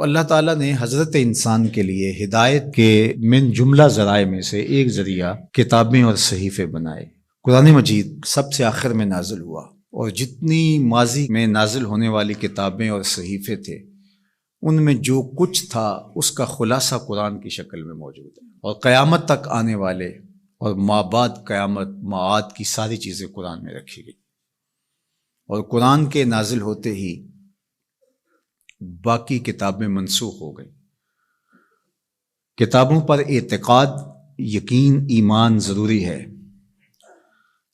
اللہ تعالیٰ نے حضرت انسان کے لیے ہدایت کے من جملہ ذرائع میں سے ایک ذریعہ کتابیں اور صحیفے بنائے۔ قرآن مجید سب سے آخر میں نازل ہوا، اور جتنی ماضی میں نازل ہونے والی کتابیں اور صحیفے تھے ان میں جو کچھ تھا اس کا خلاصہ قرآن کی شکل میں موجود ہے، اور قیامت تک آنے والے اور ما بعد قیامت معاد کی ساری چیزیں قرآن میں رکھی گئی۔ اور قرآن کے نازل ہوتے ہی باقی کتابیں منسوخ ہو گئی۔ کتابوں پر اعتقاد، یقین، ایمان ضروری ہے،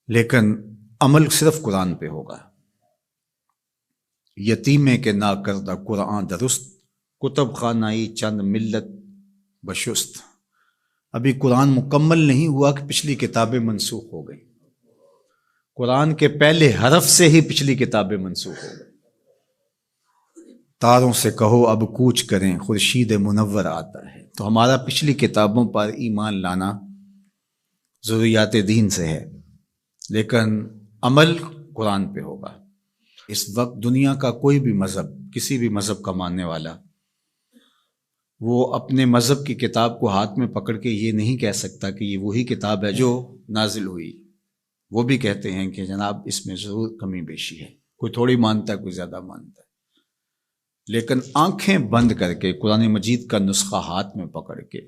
لیکن عمل صرف قرآن پہ ہوگا۔ یتیمے کے نا کردہ قرآن درست، کتب خانائی چند ملت بشست۔ ابھی قرآن مکمل نہیں ہوا کہ پچھلی کتابیں منسوخ ہو گئیں۔ قرآن کے پہلے حرف سے ہی پچھلی کتابیں منسوخ ہو گئیں۔ تاروں سے کہو اب کوچ کریں، خورشید منور آتا ہے۔ تو ہمارا پچھلی کتابوں پر ایمان لانا ضروریات دین سے ہے، لیکن عمل قرآن پہ ہوگا۔ اس وقت دنیا کا کوئی بھی مذہب، کسی بھی مذہب کا ماننے والا، وہ اپنے مذہب کی کتاب کو ہاتھ میں پکڑ کے یہ نہیں کہہ سکتا کہ یہ وہی کتاب ہے جو نازل ہوئی۔ وہ بھی کہتے ہیں کہ جناب اس میں ضرور کمی بیشی ہے، کوئی تھوڑی مانتا ہے، کوئی زیادہ مانتا ہے، لیکن آنکھیں بند کر کے قرآن مجید کا نسخہ ہاتھ میں پکڑ کے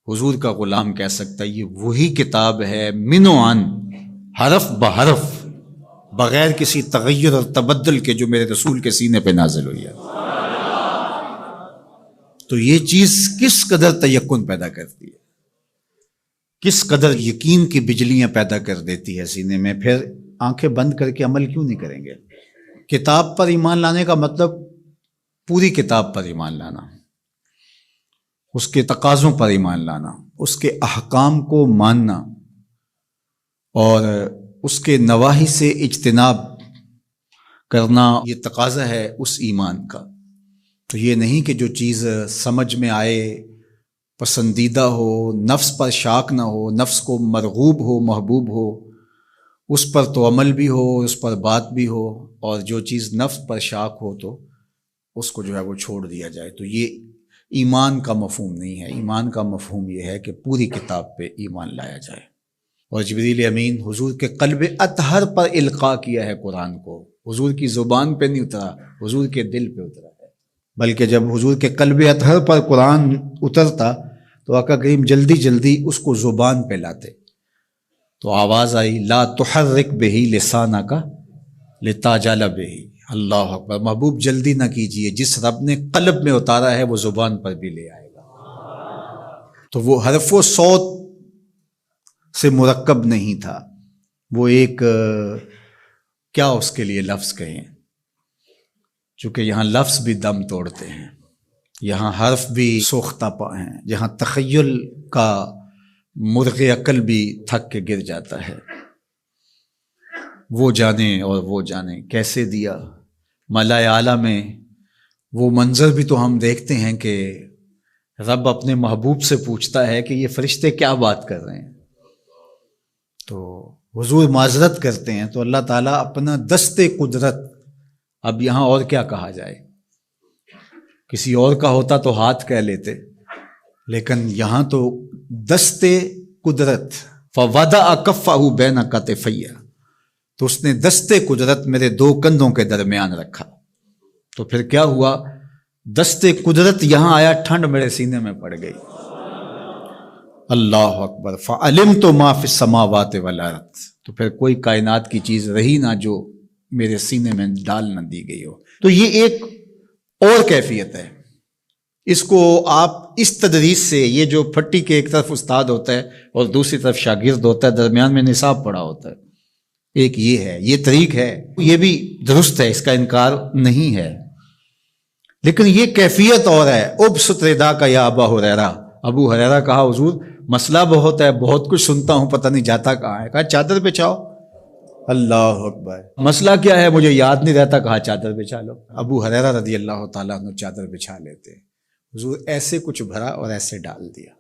حضور کا غلام کہہ سکتا ہے یہ وہی کتاب ہے، من و عن، حرف بحرف، بغیر کسی تغیر اور تبدل کے، جو میرے رسول کے سینے پہ نازل ہوئی ہے۔ تو یہ چیز کس قدر تیقن پیدا کرتی ہے، کس قدر یقین کی بجلیاں پیدا کر دیتی ہے سینے میں۔ پھر آنکھیں بند کر کے عمل کیوں نہیں کریں گے؟ کتاب پر ایمان لانے کا مطلب پوری کتاب پر ایمان لانا، اس کے تقاضوں پر ایمان لانا، اس کے احکام کو ماننا، اور اس کے نواہی سے اجتناب کرنا، یہ تقاضا ہے اس ایمان کا۔ تو یہ نہیں کہ جو چیز سمجھ میں آئے، پسندیدہ ہو، نفس پر شاک نہ ہو، نفس کو مرغوب ہو، محبوب ہو، اس پر تو عمل بھی ہو، اس پر بات بھی ہو، اور جو چیز نفس پر شاک ہو تو اس کو جو ہے وہ چھوڑ دیا جائے۔ تو یہ ایمان کا مفہوم نہیں ہے۔ ایمان کا مفہوم یہ ہے کہ پوری کتاب پہ ایمان لایا جائے۔ اور جبریل امین حضور کے قلب اطہر پر القاء کیا ہے قرآن کو، حضور کی زبان پہ نہیں اترا، حضور کے دل پہ اترا ہے۔ بلکہ جب حضور کے قلب اطہر پر قرآن اترتا تو آقا کریم جلدی جلدی اس کو زبان پہ لاتے، تو آواز آئی لا تحرک بہ لسانک لتعجل بہ۔ اللہ اکبر، محبوب جلدی نہ کیجئے، جس رب نے قلب میں اتارا ہے وہ زبان پر بھی لے آئے گا۔ تو وہ حرف و صوت سے مرکب نہیں تھا، وہ ایک کیا اس کے لیے لفظ کہیں، چونکہ یہاں لفظ بھی دم توڑتے ہیں، یہاں حرف بھی سوختہ پا ہیں، جہاں تخیل کا مرغ عقل بھی تھک کے گر جاتا ہے۔ وہ جانے اور وہ جانے کیسے دیا ملائے اعلیٰ میں۔ وہ منظر بھی تو ہم دیکھتے ہیں کہ رب اپنے محبوب سے پوچھتا ہے کہ یہ فرشتے کیا بات کر رہے ہیں، تو حضور معذرت کرتے ہیں، تو اللہ تعالیٰ اپنا دست قدرت، اب یہاں اور کیا کہا جائے، کسی اور کا ہوتا تو ہاتھ کہہ لیتے، لیکن یہاں تو دست قدرت، فوضع کفہ بین کتفی، تو اس نے دست قدرت میرے دو کندھوں کے درمیان رکھا۔ تو پھر کیا ہوا، دست قدرت یہاں آیا، ٹھنڈ میرے سینے میں پڑ گئی۔ اللہ اکبر، فعلمت ما فی السماوات والارض، تو پھر کوئی کائنات کی چیز رہی نہ جو میرے سینے میں ڈال نہ دی گئی ہو۔ تو یہ ایک اور کیفیت ہے، اس کو آپ اس تدریس سے، یہ جو پھٹی کے ایک طرف استاد ہوتا ہے اور دوسری طرف شاگرد ہوتا ہے، درمیان میں نصاب پڑا ہوتا ہے، ایک یہ ہے، یہ طریق ہے، یہ بھی درست ہے، اس کا انکار نہیں ہے، لیکن یہ کیفیت اور ہے۔ ابسط ردا کا یا ابا ہریرہ، ابو ہریرہ کہا حضور مسئلہ بہت ہے، بہت کچھ سنتا ہوں، پتہ نہیں جاتا کہاں ہے، کہا چادر بچھاؤ۔ اللہ اکبر، مسئلہ کیا ہے مجھے یاد نہیں رہتا، کہا چادر بچھا لو۔ ابو ہریرہ رضی اللہ تعالیٰ عنہ چادر بچھا لیتے، حضور ایسے کچھ بھرا اور ایسے ڈال دیا،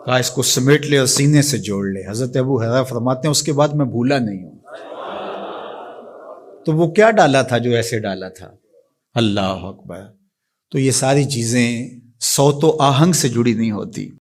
کہا اس کو سمیٹ لے اور سینے سے جوڑ لے۔ حضرت ابو ہریرہ فرماتے ہیں اس کے بعد میں بھولا نہیں ہوں۔ تو وہ کیا ڈالا تھا جو ایسے ڈالا تھا؟ اللہ اکبر۔ تو یہ ساری چیزیں صوت و آہنگ سے جڑی نہیں ہوتی.